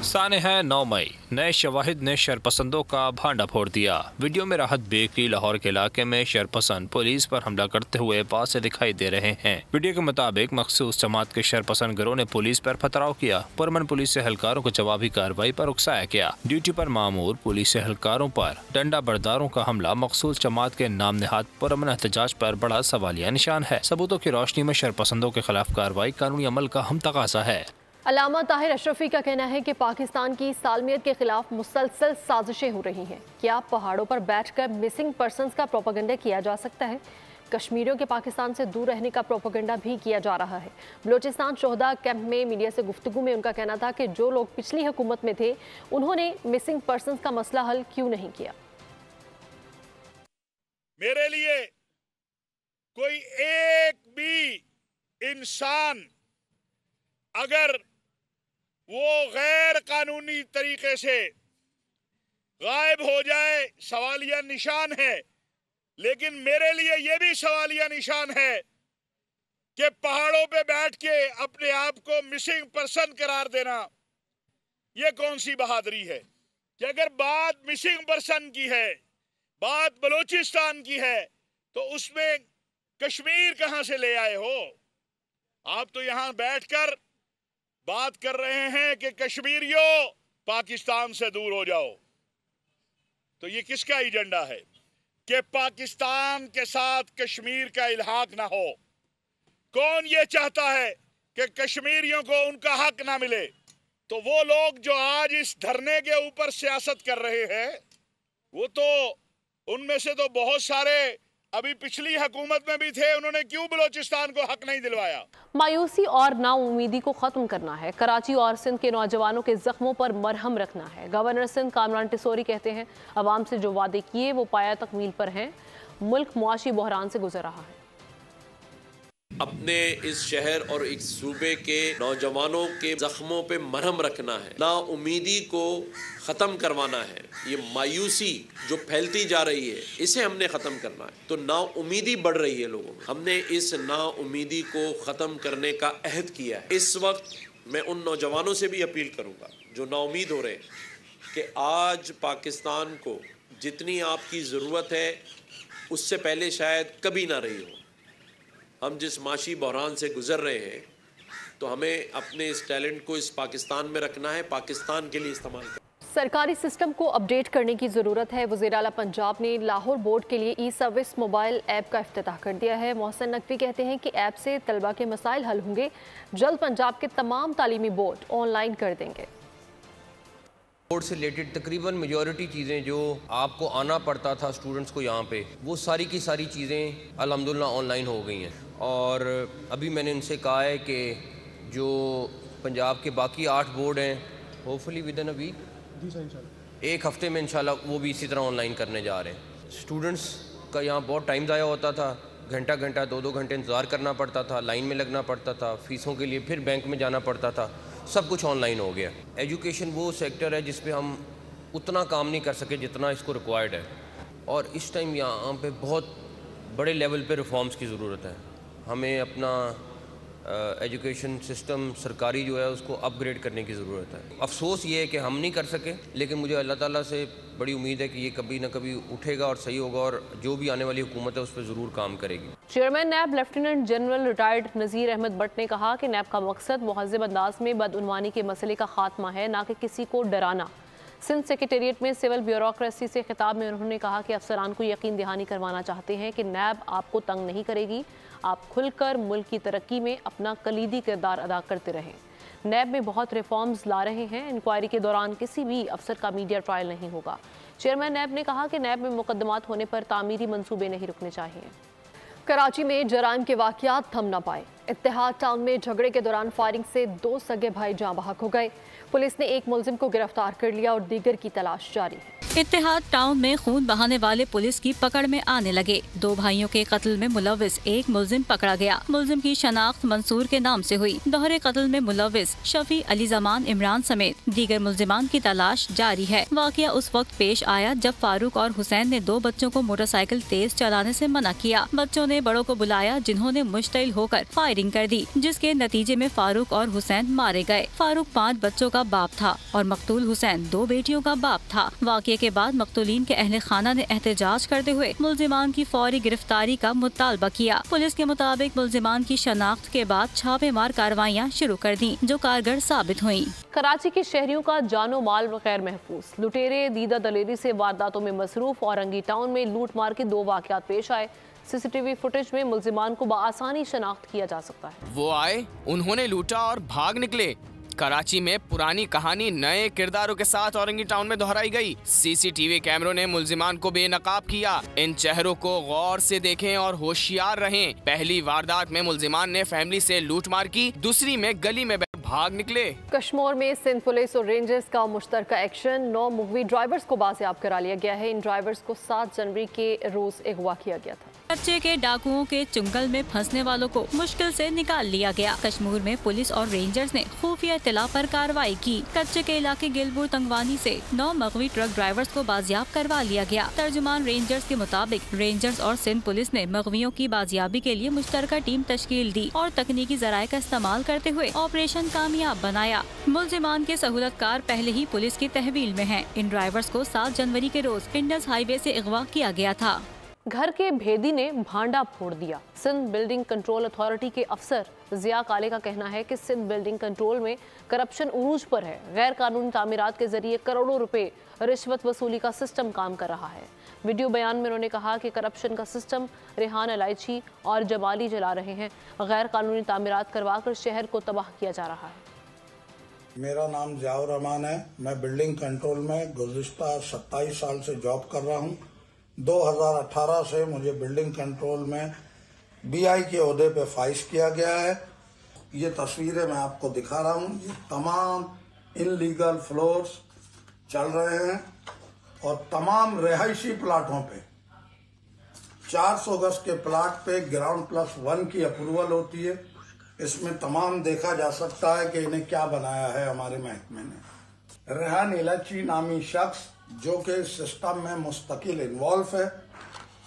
सानिहा 9 मई नए शवाहिद ने शरपसंदों का भांडा फोड़ दिया। वीडियो में राहत बेकरी लाहौर के इलाके में शरपसंद पुलिस पर हमला करते हुए वाज़े दिखाई दे रहे हैं। वीडियो के मुताबिक मखसूस जमात के शरपसंद गिरोह ने पुलिस पर पथराव किया। पुरमन पुलिस एहलकारों को जवाबी कार्रवाई पर उकसाया गया। ड्यूटी पर मामूर पुलिस एहलकारों पर डंडा बरदारों का हमला मखसूस जमात के नाम नहाद पुरमन एहतजाज पर बड़ा सवालिया निशान है। सबूतों की रोशनी में शरपसंदों के खिलाफ कार्रवाई कानूनी अमल का हम तकाज़ा है। अल्लामा ताहिर अशरफी का कहना है कि पाकिस्तान की सालमियत के खिलाफ मुसलसल साजिशें हो रही हैं। क्या पहाड़ों पर बैठकर मिसिंग पर्सन्स का प्रोपेगेंडा किया जा सकता है? कश्मीरियों के पाकिस्तान से दूर रहने का प्रोपेगेंडा भी किया जा रहा है। बलोचिस्तान शोहदा कैंप में मीडिया से गुफ्तगू में उनका कहना था कि जो लोग पिछली हुकूमत में थे उन्होंने मिसिंग पर्सन्स का मसला हल क्यों नहीं किया। मेरे लिए कोई एक भी इंसान अगर वो गैर कानूनी तरीके से गायब हो जाए सवालिया निशान है, लेकिन मेरे लिए ये भी सवालिया निशान है कि पहाड़ों पे बैठ के अपने आप को मिसिंग पर्सन करार देना, ये कौन सी बहादुरी है कि अगर बात मिसिंग पर्सन की है, बात बलोचिस्तान की है, तो उसमें कश्मीर कहां से ले आए हो? आप तो यहां बैठकर बात कर रहे हैं कि कश्मीरियों पाकिस्तान से दूर हो जाओ। तो ये किसका एजेंडा है कि पाकिस्तान के साथ कश्मीर का इल्हाक ना हो? कौन ये चाहता है कि कश्मीरियों को उनका हक ना मिले? तो वो लोग जो आज इस धरने के ऊपर सियासत कर रहे हैं, वो तो उनमें से तो बहुत सारे अभी पिछली हुकूमत में भी थे। उन्होंने क्यों बलोचिस्तान को हक नहीं दिलवाया? मायूसी और नाउमीदी को खत्म करना है। कराची और सिंध के नौजवानों के जख्मों पर मरहम रखना है। गवर्नर सिंध कामरान टिसोरी कहते हैं, अवाम से जो वादे किए वो पाया तकमील पर हैं। मुल्क मुआशी बहरान से गुजर रहा है। अपने इस शहर और इस सूबे के नौजवानों के जख्मों पे मरहम रखना है, ना उम्मीदी को ख़त्म करवाना है। ये मायूसी जो फैलती जा रही है, इसे हमने ख़त्म करना है। तो ना उम्मीदी बढ़ रही है लोगों में, हमने इस ना उम्मीदी को ख़त्म करने का अहद किया है। इस वक्त मैं उन नौजवानों से भी अपील करूँगा जो नाउमीद हो रहे हैं कि आज पाकिस्तान को जितनी आपकी ज़रूरत है उससे पहले शायद कभी ना रही हो। हम जिस माशी बहरान से गुजर रहे हैं, तो हमें अपने इस टैलेंट को इस पाकिस्तान में रखना है, पाकिस्तान के लिए इस्तेमाल करना। सरकारी सिस्टम को अपडेट करने की ज़रूरत है। वज़ीर आला पंजाब ने लाहौर बोर्ड के लिए ई-सर्विस मोबाइल ऐप का इफ्तिताह कर दिया है। मोहसिन नकवी कहते हैं कि ऐप से तलबा के मसाइल हल होंगे। जल्द पंजाब के तमाम तालीमी बोर्ड ऑनलाइन कर देंगे। बोर्ड से रिलेटेड तकरीबन मेजॉरिटी चीज़ें जो आपको आना पड़ता था स्टूडेंट्स को यहाँ पे, वो सारी की सारी चीज़ें अल्हम्दुलिल्लाह ऑनलाइन हो गई हैं। और अभी मैंने उनसे कहा है कि जो पंजाब के बाकी 8 बोर्ड हैं, hopefully within a week, एक हफ्ते में इंशाल्लाह वो भी इसी तरह ऑनलाइन करने जा रहे हैं। स्टूडेंट्स का यहाँ बहुत टाइम ज़ाया होता था, घंटा घंटा 2-2 घंटे इंतज़ार करना पड़ता था, लाइन में लगना पड़ता था, फ़ीसों के लिए फिर बैंक में जाना पड़ता था। सब कुछ ऑनलाइन हो गया। एजुकेशन वो सेक्टर है जिस पे हम उतना काम नहीं कर सके जितना इसको रिक्वायर्ड है, और इस टाइम यहाँ पे बहुत बड़े लेवल पे रिफॉर्म्स की ज़रूरत है। हमें अपना एजुकेशन सिस्टम सरकारी जो है उसको अपग्रेड करने की ज़रूरत है। अफसोस ये है कि हम नहीं कर सके, लेकिन मुझे अल्लाह ताला से बड़ी उम्मीद है कि ये कभी ना कभी उठेगा और सही होगा, और जो भी आने वाली हुकूमत है उस पर ज़रूर काम करेगी। चेयरमैन नैब लेफ्टिनेंट जनरल रिटायर्ड नज़ीर अहमद भट्ट ने कहा कि नैब का मकसद मुहज़्ज़ब अंदाज में बदउनवानी के मसले का खात्मा है, ना कि किसी को डराना। सिंध सेक्रेटेरिएट में सिविल ब्यूरोक्रेसी से खिताब में उन्होंने कहा कि अफसरान को यकीन दहानी करवाना चाहते हैं कि नैब आपको तंग नहीं करेगी, आप खुलकर मुल्क की तरक्की में अपना कलीदी किरदार अदा करते रहें। नैब में बहुत रिफॉर्म्स ला रहे हैं। इंक्वायरी के दौरान किसी भी अफसर का मीडिया ट्रायल नहीं होगा। चेयरमैन नैब ने कहा कि नैब में मुकदमात होने पर तामीरी मंसूबे नहीं रुकने चाहिए। कराची में जराइम के वाकयात थम न पाए। इत्तेहाद टाउन में झगड़े के दौरान फायरिंग से 2 सगे भाई जाँ बहक हो गए। पुलिस ने एक मुलजिम को गिरफ्तार कर लिया और दीगर की तलाश जारी है। इत्तेहाद टाउन में खून बहाने वाले पुलिस की पकड़ में आने लगे। 2 भाइयों के कत्ल में मुलविस एक मुलजिम पकड़ा गया। मुलजिम की शनाख्त मंसूर के नाम से हुई। दोहरे कत्ल में मुलविस शफी अली जमान इमरान समेत दीगर मुलजिमान की तलाश जारी है। वाकया उस वक्त पेश आया जब फारूक और हुसैन ने 2 बच्चों को मोटरसाइकिल तेज चलाने से मना किया। बच्चों ने बड़ों को बुलाया, जिन्होंने मुश्तिल होकर फायरिंग कर दी, जिसके नतीजे में फारूक और हुसैन मारे गए। फारूक 5 बच्चों का बाप था और मकतूल हुसैन 2 बेटियों का बाप था। वाकये के बाद मकतूलीन के अहले खाना ने एहतजाज करते हुए मुलजिमान की फौरी गिरफ्तारी का मुतालबा किया। पुलिस के मुताबिक मुलजिमान की शनाख्त के बाद छापेमार कार्रवाइयाँ शुरू कर दी, जो कारगर साबित हुई। कराची के शहरियों का जानो माल गैर महफूज। लुटेरे दीदा दलेरी से वारदातों में मसरूफ औरंगी टाउन में लूट मार के 2 वाकयात पेश आए। सीसीटीवी फुटेज में मुलजिमान को बआसानी शनाख्त किया जा सकता है। वो आए, उन्होंने लूटा और भाग निकले। कराची में पुरानी कहानी नए किरदारों के साथ औरंगी टाउन में दोहराई गई। सीसीटीवी कैमरों ने मुलजिमान को बेनकाब किया। इन चेहरों को गौर से देखें और होशियार रहें। पहली वारदात में मुलजिमान ने फैमिली से लूटमार की, दूसरी में गली में भाग निकले। कश्मीर में सिंध पुलिस और रेंजर्स का मुश्तरका एक्शन। 9 मुगवी ड्राइवर्स को बाजियाब करा लिया गया है। इन ड्राइवर्स को 7 जनवरी के रोज अगवा किया गया था। कच्चे के डाकुओं के चुंगल में फंसने वालों को मुश्किल से निकाल लिया गया। कश्मीर में पुलिस और रेंजर्स ने खुफिया इत्तला पर कार्रवाई की। कच्चे के इलाके गिलबुर तंगवानी से 9 मगवी ट्रक ड्राइवर्स को बाजियाब करवा लिया गया। तर्जुमान रेंजर्स के मुताबिक रेंजर्स और सिंध पुलिस ने मगवियों की बाजियाबी के लिए मुश्तरका टीम तश्कील दी और तकनीकी जराये का इस्तेमाल करते हुए ऑपरेशन कामयाब बनाया। मुलजिमान के सहूलतकार पहले ही पुलिस की तहवील में हैं। इन ड्राइवर्स को 7 जनवरी के रोज इंडस हाईवे से अगवा किया गया था। घर के भेदी ने भांडा फोड़ दिया। सिंध बिल्डिंग कंट्रोल अथॉरिटी के अफसर जिया काले का कहना है कि सिंध बिल्डिंग कंट्रोल में करप्शन उरूज पर है। गैर कानूनी तामीरात के जरिए करोड़ों रुपए रिश्वत वसूली का सिस्टम काम कर रहा है। वीडियो बयान में उन्होंने कहा कि करप्शन का सिस्टम रेहान इलायची और जमाली चला रहे हैं। गैर कानूनी तामीरात करवाकर शहर को तबाह किया जा रहा है। मेरा नाम जियाउर रहमान है। मैं बिल्डिंग कंट्रोल में गुज़िश्ता 27 साल से जॉब कर रहा हूँ। 2018 से मुझे बिल्डिंग कंट्रोल में बीआई के ओहदे पे फाइज किया गया है। ये तस्वीरें मैं आपको दिखा रहा हूँ। ये तमाम इनलीगल फ्लोर्स चल रहे हैं और तमाम रिहायशी प्लाटों पे 400 गज के प्लाट पे ग्राउंड +1 की अप्रूवल होती है। इसमें तमाम देखा जा सकता है कि इन्हें क्या बनाया है हमारे महकमे ने। रेहान इलायची नामी शख्स जो कि सिस्टम में मुस्तकिल इन्वॉल्व है,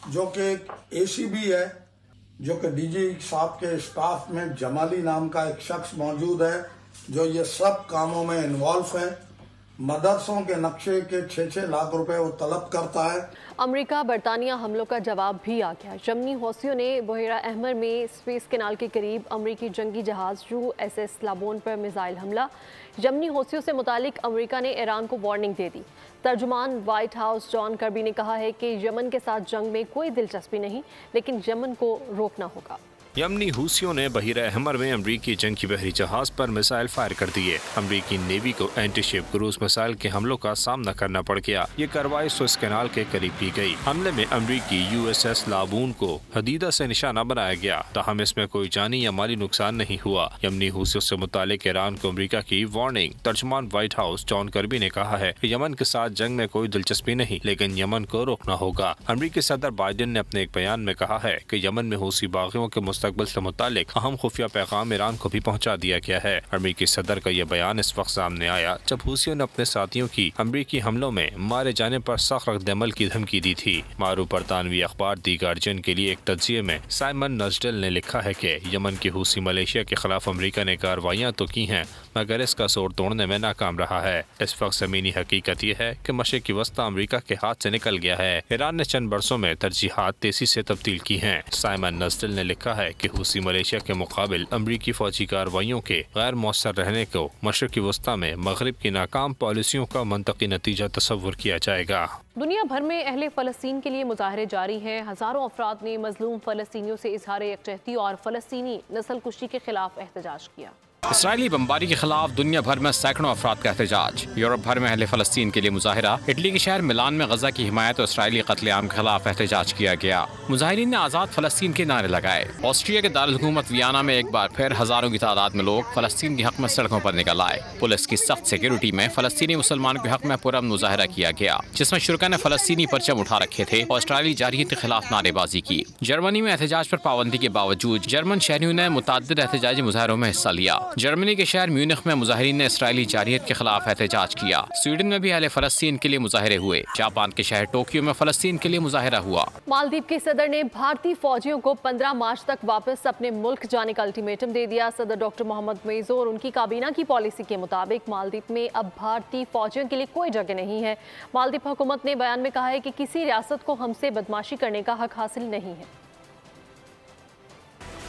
जो कि एसीबी है, जो कि डीजी साहब के स्टाफ में जमाली नाम का एक शख्स मौजूद है जो ये सब कामों में इन्वॉल्व है। मदरसों के नक्शे के 6-6 लाख रुपए वो तलब करता है। अमेरिका बरतानिया हमलों का जवाब भी आ गया। यमनी हौसियों ने बहेरा अहमर में स्वेज कैनाल के करीब अमेरिकी जंगी जहाज USS लाबोन पर मिसाइल हमला। यमनी हौसियों से मुतालिक अमेरिका ने ईरान को वार्निंग दे दी। तर्जुमान व्हाइट हाउस जॉन कर्बी ने कहा है कि यमन के साथ जंग में कोई दिलचस्पी नहीं, लेकिन यमन को रोकना होगा। यमनी हूसियों ने बहीरा अहमर में अमरीकी जंगी बहरी जहाज पर मिसाइल फायर कर दिए। अमरीकी नेवी को एंटी शिप क्रूज मिसाइल के हमलों का सामना करना पड़ गया। ये कार्रवाई स्वेज कैनाल के करीब की गई। हमले में अमरीकी USS लाबून को हदीदा से निशाना बनाया गया। ताहम इसमें कोई जानी या माली नुकसान नहीं हुआ। यमनी हूसियों से मुतालिक ईरान को अमरीका की वार्निंग। तर्जुमान व्हाइट हाउस जॉन कर्बी ने कहा है कि यमन के साथ जंग में कोई दिलचस्पी नहीं, लेकिन यमन को रोकना होगा। अमरीकी सदर बाइडेन ने अपने एक बयान में कहा है कि यमन में हूसी बागियों के मुस्तकबिल से मुतालिक अहम खुफिया पैगाम ईरान को भी पहुंचा दिया गया है। अमरीकी सदर का यह बयान इस वक्त सामने आया जब हूसियों ने अपने साथियों की अमरीकी हमलों में मारे जाने पर सख्त रद्द-ए-अमल की धमकी दी थी। मारूफ बरतानवी अखबार दी गार्जियन के लिए एक तज्जिये में साइमन नजडेल ने लिखा है कि यमन की हूसी मलेशिया के खिलाफ अमरीका ने कार्रवाइयाँ तो की हैं, मगर इसका जोर तोड़ने में नाकाम रहा है। इस वक्त जमीनी हकीकत यह है कि मशरिकी वस्ता अमरीका के हाथ से निकल गया है। ईरान ने चंद बरसों में तरजीहात तेजी से तब्दील की हैं। साइमन नजडेल ने लिखा है कि हुसी मलेशिया के मुकाबिल अमरीकी फौजी कार्रवाइयों के गैर मौसर रहने को मशरक़ी वस्ता में मगरिब की नाकाम पॉलिसियों का मंतकी नतीजा तस्वुर किया जाएगा। दुनिया भर में अहले फ़लस्तीन के लिए मुजाहरे जारी हैं। हज़ारों अफराद ने मजलूम फ़लस्तीनियों से इजहार यकजहती और फ़लस्तीनी नस्ल कुशी के खिलाफ एहतजाज किया। इसराइली बमबारी के खिलाफ दुनिया भर में सैकड़ों अफराद का एहतजाज। यूरोप भर में अहले फ़लस्तीन के लिए मुजाहिरा। इटली के शहर मिलान में गजा की हिमायत और इसराइली कत्लेआम के खिलाफ एहतजाज किया गया। मुजाहिरीन ने आज़ाद फ़लस्तीन के नारे लगाए। ऑस्ट्रिया के दारुल हुकूमत वियना में एक बार फिर हज़ारों की तादाद में लोग फ़लस्तीन के हक में सड़कों पर निकल आए। पुलिस की सख्त सिक्योरिटी में फ़लस्तीनी मुसलमानों के हक में पुरअमन मुजाहिरा किया गया, जिसमें शुरका ने फ़लस्तीनी परचम उठा रखे थे और इसराइली जारहियत के खिलाफ नारेबाजी की। जर्मनी में एहतजाज पर पाबंदी के बावजूद जर्मन शहरियों ने मुतअद्दिद एहतजाजी मुजाहिरों में हिस्सा लिया। जर्मनी के शहर म्यूनिख में मुजाहिरीन ने इसराइली जारहियत के खिलाफ एहतजाज किया। स्वीडन में भी अहले फ़लस्तीन के लिए मुजाहिरे हुए। जापान के शहर टोक्यो में फ़लस्तीन के लिए मुजाहिरा हुआ। मालदीव के सदर ने भारतीय फौजियों को 15 मार्च तक वापस अपने मुल्क जाने का अल्टीमेटम दे दिया। सदर डॉक्टर मोहम्मद मोइज़ू और उनकी काबीना की पॉलिसी के मुताबिक मालदीव में अब भारतीय फौजियों के लिए कोई जगह नहीं है। मालदीव हुकूमत ने बयान में कहा है कि किसी रियासत को हमसे बदमाशी करने का हक हासिल नहीं है।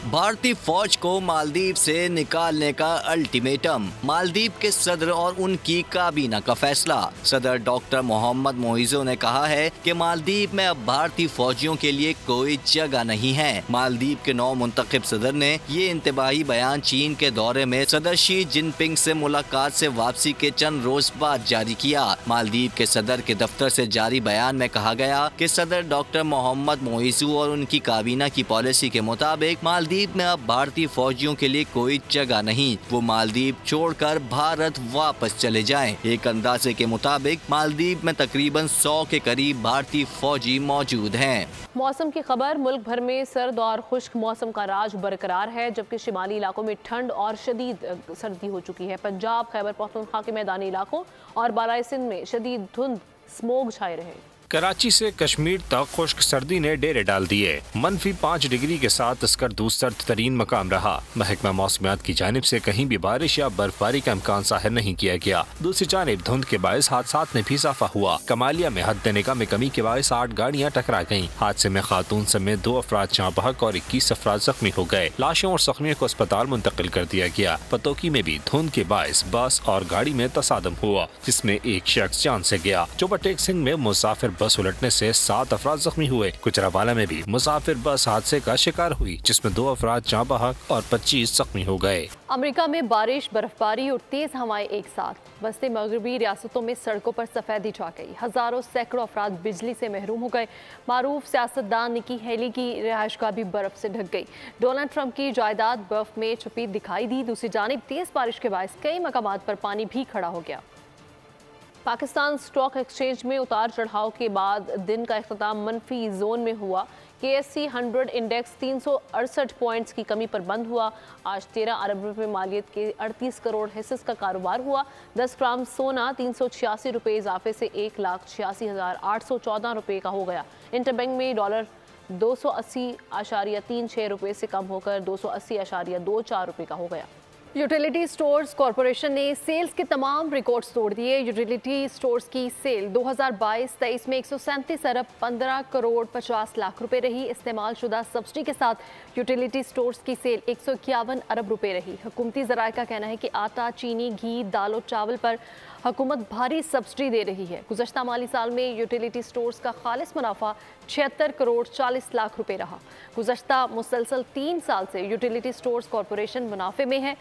भारतीय फौज को मालदीव से निकालने का अल्टीमेटम, मालदीव के सदर और उनकी काबीना का फैसला। सदर डॉक्टर मोहम्मद मोइज़ू ने कहा है कि मालदीव में अब भारतीय फौजियों के लिए कोई जगह नहीं है। मालदीव के नौ मुंतखब सदर ने ये इंतबाही बयान चीन के दौरे में सदर शी जिनपिंग से मुलाकात से वापसी के चंद रोज बाद जारी किया। मालदीव के सदर के दफ्तर से जारी बयान में कहा गया कि सदर डॉक्टर मोहम्मद मोइज़ू और उनकी काबीना की पॉलिसी के मुताबिक मालदीव में अब भारतीय फौजियों के लिए कोई जगह नहीं, वो मालदीव छोड़कर भारत वापस चले जाएं। एक अंदाजे के मुताबिक मालदीव में तकरीबन 100 के करीब भारतीय फौजी मौजूद हैं। मौसम की खबर, मुल्क भर में सर्द और खुश्क मौसम का राज बरकरार है, जबकि शिमाली इलाकों में ठंड और शदीद सर्दी हो चुकी है। पंजाब, खैबर पख्तूनख्वा के मैदानी इलाकों और बालाई सिंध में शदीद धुंध स्मोग छाए रहे। कराची से कश्मीर तक खुश्क सर्दी ने डेरे डाल दिए। -5 डिग्री के साथ स्कर्दू सर्द तरीन मकाम रहा। महकमा मौसमियात की जानिब से कहीं भी बारिश या बर्फबारी का इम्कान जाहिर नहीं किया गया। दूसरी जानिब धुंध के बायस हादसात में भी इजाफा हुआ। कमालिया में हद निगाह में कमी के बायस 8 गाड़ियाँ टकरा गयी। हादसे में खातून समेत 2 अफराद जाँ बहक और 21 अफराद जख्मी हो गए। लाशों और जख्मियों को अस्पताल मुंतकिल कर दिया गया। पतोकी में भी धुंध के बायस बस और गाड़ी में तसादम हुआ, जिसमें एक शख्स जान से गया। चोबटेक सिंह में मुसाफिर बस उलटने से 7 अफराद जख्मी हुए। गुजरावाला में भी मुसाफिर बस हादसे का शिकार हुई, जिसमें 2 अफराद जाँ बहक और 25 जख्मी हो गए। अमेरिका में बारिश, बर्फबारी और तेज हवाएं एक साथ। वस्ती मगरबी रियासतों में सड़कों पर सफेदी छा गई। हजारों सैकड़ों अफराद बिजली से महरूम हो गए। मारूफ सियासतदान निकी हेली की रिहाइशगाह भी बर्फ से ढक गई। डोनाल्ड ट्रंप की जायदाद बर्फ में छुपी दिखाई दी। दूसरी जानिब तेज बारिश के बायस कई मकामात पर पानी भी खड़ा हो गया। पाकिस्तान स्टॉक एक्सचेंज में उतार चढ़ाव के बाद दिन का इख्तिताम मनफी जोन में हुआ। KSE 100 इंडेक्स 368 पॉइंट्स की कमी पर बंद हुआ। आज 13 अरब रुपए मालियत के 38 करोड़ हिस्सेस का कारोबार हुआ। 10 ग्राम सोना 386 रुपये इजाफे से 1,86,814 रुपये का हो गया। इंटरबैंक में डॉलर 280.36 रुपये से कम होकर 280.24 रुपये का हो गया। यूटिलिटी स्टोर्स कॉरपोरेशन ने सेल्स के तमाम रिकॉर्ड्स तोड़ दिए। यूटिलिटी स्टोर्स की सेल 2022-23 में 137 अरब 15 करोड़ 50 लाख रुपए रही। इस्तेमाल शुदा सब्सिडी के साथ यूटिलिटी स्टोर्स की सेल 151 अरब रुपए रही। हुकूमती ज़राए का कहना है कि आटा, चीनी, घी, दाल और चावल पर हुकूमत भारी सब्सिडी दे रही है। गुज़श्ता माली साल में यूटिलिटी स्टोर्स का खालिस मुनाफा 76 करोड़ 40 लाख रुपए रहा। गुज़श्ता मुसलसल 3 साल से यूटिलिटी स्टोर्स कॉरपोरेशन मुनाफे में है।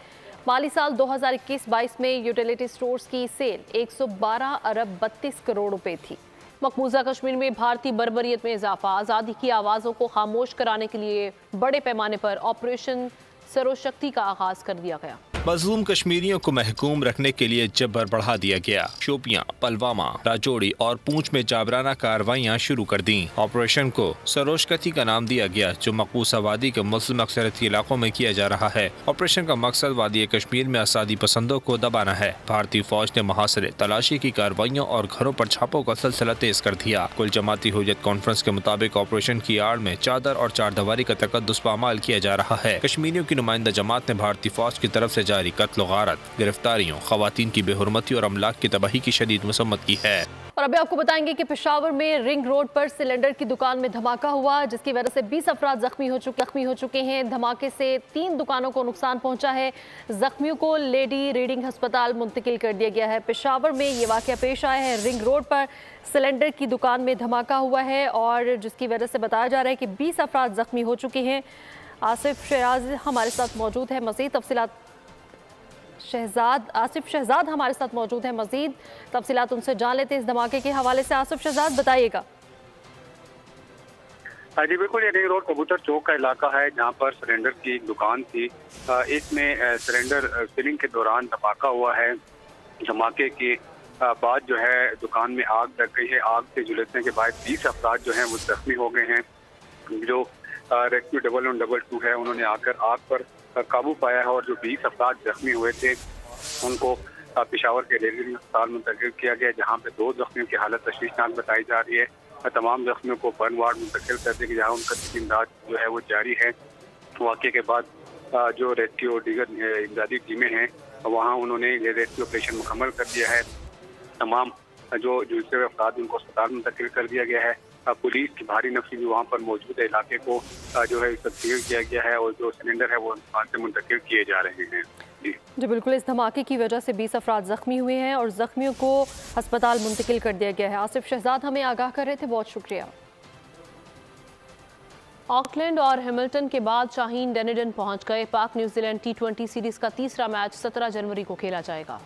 माली साल 2021-22 में यूटिलिटी स्टोर्स की सेल 112 अरब 32 करोड़ रुपए थी। मकबूजा कश्मीर में भारतीय बर्बरियत में इजाफा। आज़ादी की आवाज़ों को खामोश कराने के लिए बड़े पैमाने पर ऑपरेशन सरोशक्ति का आगाज कर दिया गया। मजलूम कश्मीरियों को महकूम रखने के लिए जबर बढ़ा दिया गया। शोपियां, पलवामा, राजौरी और पूंछ में जाबराना कार्रवाइयां शुरू कर दी। ऑपरेशन को सरोशकती का नाम दिया गया, जो मकबूजा वादी के मुस्लिम अक्सरियती इलाकों में किया जा रहा है। ऑपरेशन का मकसद वादी कश्मीर में आज़ादी पसंदों को दबाना है। भारतीय फौज ने मुहासरे, तलाशी की कार्रवाइयों और घरों पर छापों का सिलसिला तेज कर दिया। कुल जमाती हुर्रियत कॉन्फ्रेंस के मुताबिक ऑपरेशन की आड़ में चादर और चारदीवारी का तकद्दुस पामाल किया जा रहा है। कश्मीरियों की नुमाइंदा जमात ने भारतीय फौज की तरफ से जारी कत्ल, गारत, गिरफ्तारियों, खवातीन की बेहुरमती और अमलाक की तबाही की शदीद मसम्मत की है। और अभी आपको बताएंगे कि पेशावर में रिंग रोड पर सिलेंडर की दुकान में धमाका हुआ, जिसकी वजह से 20 अफराद जख्मी हो चुके हैं। धमाके से 3 दुकानों को नुकसान पहुंचा है। जख्मियों को लेडी रीडिंग अस्पताल मुंतकिल कर दिया गया है। पेशावर में ये वाकया पेश आया है। रिंग रोड पर सिलेंडर की दुकान में धमाका हुआ है और जिसकी वजह से बताया जा रहा है कि 20 अफराद जख्मी हो चुके हैं। आसिफ शहजाद हमारे साथ मौजूद है। मज़ीद तफसीलात आसिफ शहजाद हमारे साथ मौजूद है। मजीद तफसीलात उनसे जान लेते हैं इस धमाके के हवाले से। आसिफ शहजाद बताइएगा। जी बिल्कुल, ये रिंग रोड कबूतर चौक का इलाका है जहाँ पर सिलेंडर की दुकान थी। इसमें सिलेंडर फिलिंग के दौरान धमाका हुआ है। धमाके के बाद जो है दुकान में आग लग गई है। आग से झुलसने के बाद 20 अफराद जो हैं वो जख्मी हो गए हैं। जो रेस्क्यू 112 है उन्होंने आकर आग पर काबू पाया है और जो 20 अफराद जख्मी हुए थे उनको पेशावर के रेलवे अस्पताल मुंतकिल किया गया, जहाँ पे 2 जख्मियों की हालत तशवीशनाक बताई जा रही है। तमाम जख्मियों को बर्न वार्ड मुंतकिल कर दिया गया, जहाँ उनका इमदाद जो है वो जारी है। वाक़े के बाद जो रेस्क्यू और दीगर इमदादी टीमें हैं वहाँ उन्होंने ये रेस्क्यू ऑपरेशन मुकम्मल कर दिया है। तमाम जो झुलसे हुए अफराद उनको अस्पताल मुंतकिल कर दिया गया है। पुलिस की भारी नफरी भी वहाँ पर मौजूद है। इलाके को जो है तब्दील किया गया है और जो सिलेंडर है वो दुकान से मुंतकिल किए जा रहे हैं। जी बिल्कुल, इस धमाके की वजह से 20 अफराद जख्मी हुए हैं और जख्मियों को अस्पताल मुंतकिल कर दिया गया है। आसिफ शहजाद हमें आगाह कर रहे थे, बहुत शुक्रिया। ऑकलैंड और हैमिल्टन के बाद शाहीन डनेडन पहुंच गए। पाक न्यूजीलैंड T20 सीरीज का तीसरा मैच 17 जनवरी को खेला जाएगा।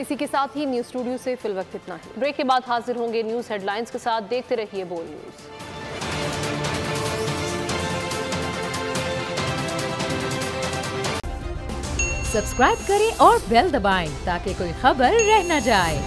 इसी के साथ ही न्यूज़ स्टूडियो से फिल वक्त इतना ही। ब्रेक के बाद हाजिर होंगे न्यूज़ हेडलाइंस के साथ। देखते रहिए बोल न्यूज़। सब्सक्राइब करें और बेल दबाएं ताकि कोई खबर रह न जाए।